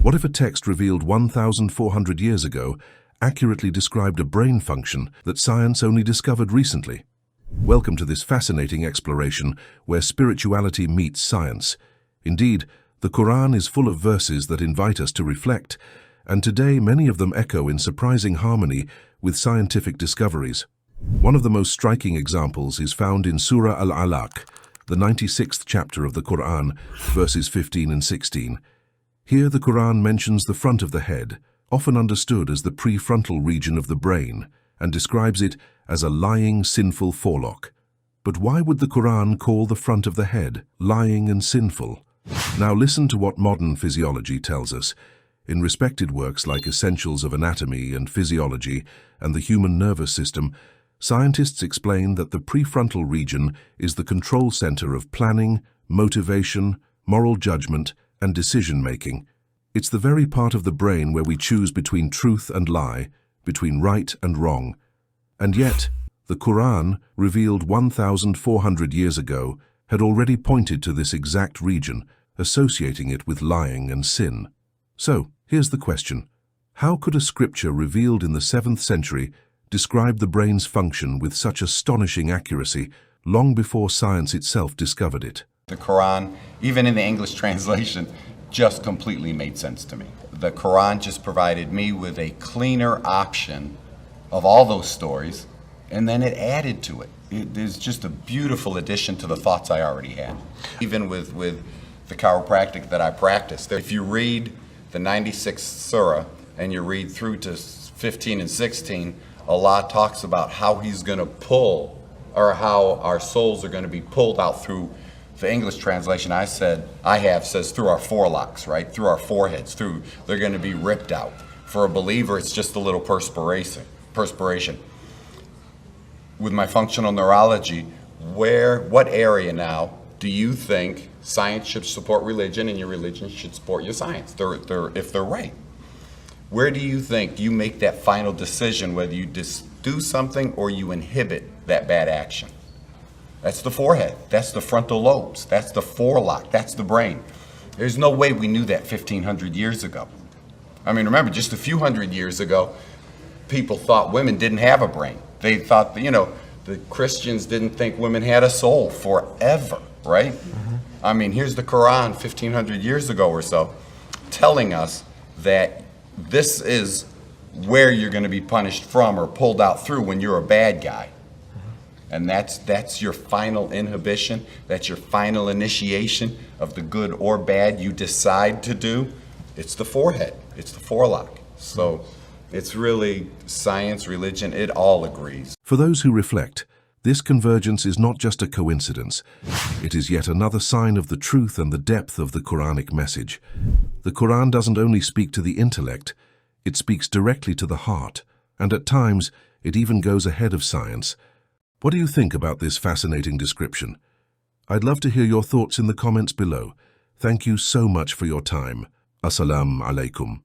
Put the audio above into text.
What if a text revealed 1,400 years ago accurately described a brain function that science only discovered recently? Welcome to this fascinating exploration where spirituality meets science. Indeed, the Qur'an is full of verses that invite us to reflect, and today many of them echo in surprising harmony with scientific discoveries. One of the most striking examples is found in Surah Al Alaq, the 96th chapter of the Qur'an, verses 15 and 16. Here the Qur'an mentions the front of the head, often understood as the prefrontal region of the brain, and describes it as a lying, sinful forelock. But why would the Qur'an call the front of the head lying and sinful? Now listen to what modern physiology tells us. In respected works like Essentials of Anatomy and Physiology and the Human Nervous System, scientists explain that the prefrontal region is the control center of planning, motivation, moral judgment, and decision-making. It's the very part of the brain where we choose between truth and lie, between right and wrong. And yet, the Qur'an, revealed 1,400 years ago, had already pointed to this exact region, associating it with lying and sin. So, here's the question. How could a scripture revealed in the 7th century describe the brain's function with such astonishing accuracy long before science itself discovered it? The Qur'an, even in the English translation, just completely made sense to me. The Qur'an just provided me with a cleaner option of all those stories, and then it added to it. It is just a beautiful addition to the thoughts I already had. Even with the chiropractic that I practice, if you read the 96th surah and you read through to 15 and 16, Allah talks about how He's going to pull, or how our souls are going to be pulled out through. The English translation says through our forelocks, right? Through our foreheads, they're going to be ripped out. For a believer, it's just a little perspiration. With my functional neurology, what area now do you think science should support religion and your religion should support your science, if they're right? Where do you think you make that final decision whether you do something or you inhibit that bad action? That's the forehead, that's the frontal lobes, that's the forelock, that's the brain. There's no way we knew that 1,500 years ago. I mean, remember, just a few hundred years ago, people thought women didn't have a brain. They thought, the Christians didn't think women had a soul forever, right? Mm-hmm. I mean, here's the Qur'an 1,500 years ago or so, telling us that this is where you're going to be punished from or pulled out through when you're a bad guy. And that's your final inhibition, that's your final initiation of the good or bad you decide to do. It's the forehead, it's the forelock. So it's really science, religion, it all agrees. For those who reflect, this convergence is not just a coincidence. It is yet another sign of the truth and the depth of the Quranic message. The Qur'an doesn't only speak to the intellect, it speaks directly to the heart, and at times it even goes ahead of science. What do you think about this fascinating description? I'd love to hear your thoughts in the comments below. Thank you so much for your time. Assalamu alaikum.